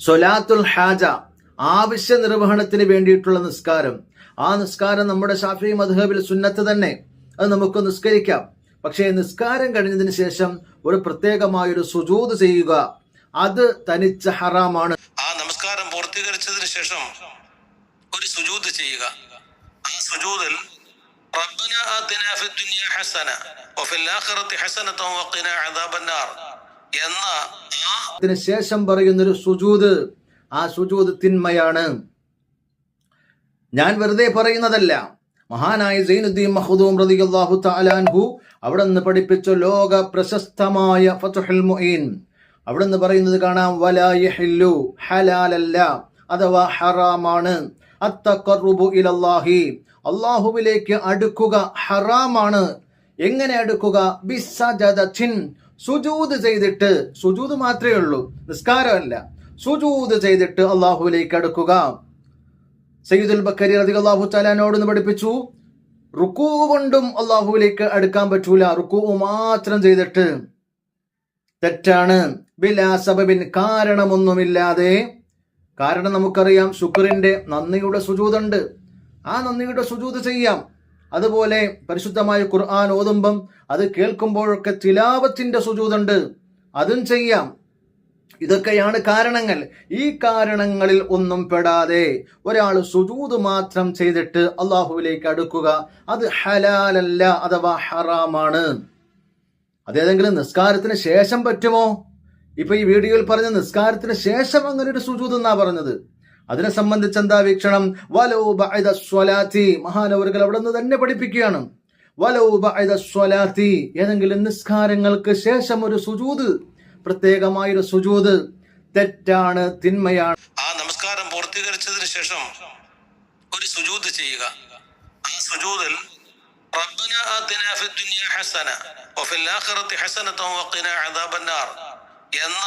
സ്വലാത്തുൽ ഹാജ, ആവശ്യ നിർവഹണത്തിന് വേണ്ടിയിട്ടുള്ള നിസ്കാരം. ആ നിസ്കാരം നമ്മുടെ ശാഫിഈ മദ്ഹബിൽ സുന്നത്ത് തന്നെ, അത് നമുക്ക് നിസ്കരിക്കാം. പക്ഷേ നിസ്കാരം കഴിഞ്ഞതിന് ശേഷം ഒരു പ്രത്യേകമായൊരു സുജൂദ് ചെയ്യുക, അത് തനിച്ച ഹറാമാണ്. ആ നമസ്കാരം പൂർത്തീകരിച്ചതിന് ശേഷം ഒരു സുജൂദ് ചെയ്യുക. ആ സുജൂദിൽ റബ്ബന ആതിനാ ഫിദ്ദുനിയ ഹസന വഫിൽ ആഖിറതി ഹസനതൻ വഖിനാ അദാബന്നാർ എന്ന അതിന് ശേഷം പറയുന്നൊരു സുജൂദ്, ആ സുജൂദ് തിന്മയാണ്. ഞാൻ വെറുതെ പറയുന്നതല്ല. മഹാനായ സൈനുദ്ദീൻ മഖ്ദൂം റളിയല്ലാഹു തആല അൻഹു അവിടെ നിന്ന് പഠിപ്പിച്ച ലോക പ്രശസ്തമായ ഫത്ഹുൽ മുഈൻ, അവിടെ നിന്ന് പറയുന്നത് കാണാം, വലാ യഹില്ലു, ഹലാലല്ല അഥവാ ഹറാമാണ്, അത്തഖറുബു ഇലല്ലാഹി, അല്ലാഹുവിലേക്ക് അടുക്കുക ഹറാമാണ്. എങ്ങനെ അടുക്കുക? ബിസ്സജദത്തിൻ, സുജൂദ് ചെയ്തിട്ട്. സുജൂദ് മാത്രമേ ഉള്ളൂ, നിസ്കാരമല്ല. സുജൂദ് ചെയ്തിട്ട് അല്ലാഹുവിലേക്ക് അടുക്കുക. സയ്യിദുൽ ബക്കരി റളിയല്ലാഹു തആലയോട് പഠിപ്പിച്ചു, റുക്കൂ കൊണ്ടും അല്ലാഹുവിലേക്ക് അടുക്കാൻ പറ്റൂല, റുക്കൂ മാത്രം ചെയ്തിട്ട്. തെറ്റാണ്. ബിലാ സബബിൻ, കാരണമൊന്നുമില്ലാതെ. കാരണം നമുക്കറിയാം, ശുക്രിന്റെ നന്ദിയുടെ സുജൂദുണ്ട്, ആ നന്ദിയുടെ സുജൂദ് ചെയ്യാം. അതുപോലെ പരിശുദ്ധമായ ഖുർആൻ ഓതുമ്പം അത് കേൾക്കുമ്പോഴൊക്കെ തിലാവത്തിന്റെ സുജൂദുണ്ട്, അതും ചെയ്യാം. ഇതൊക്കെയാണ് കാരണങ്ങൾ. ഈ കാരണങ്ങളിൽ ഒന്നും പെടാതെ ഒരാൾ സുജൂദ് മാത്രം ചെയ്തിട്ട് അള്ളാഹുവിലേക്ക് അടുക്കുക, അത് ഹലാലല്ല അഥവാ ഹറാമാണ്. അതേതെങ്കിലും നിസ്കാരത്തിന് ശേഷം പറ്റുമോ? ഇപ്പൊ ഈ വീഡിയോയിൽ പറഞ്ഞ നിസ്കാരത്തിന് ശേഷം അങ്ങനെ ഒരു സുജൂദ് എന്നാ പറഞ്ഞത്. അതിനെ സംബന്ധിച്ച് എന്താ വീക്ഷണം? വലൗ ബഅദ സ്വലാത്തി, മഹാനവറുകൾ അവിടെ നിന്ന് തന്നെ പഠിപ്പിക്കുകയാണ്. വലൗ ബഅദ സ്വലാത്തി, ഏതെങ്കിലും നിസ്കാരങ്ങൾക്ക് ശേഷം ഒരു സുജൂദ്, പ്രത്യേകമായൊരു സുജൂദ്, തെറ്റാണ്, തിന്മയാണ്. ആ നമസ്കാരം പൂർത്തീകരിച്ചതിന് ശേഷം ഒരു സുജൂദ് ചെയ്യുക. ആ സുജൂദിൽ റബ്ബന ആതിനാ ഫിദ്ദുനിയ ഹസന വഫിൽ ആഖിറതി ഹസനതൻ വഖിനാ അദാബന്നാർ എന്ന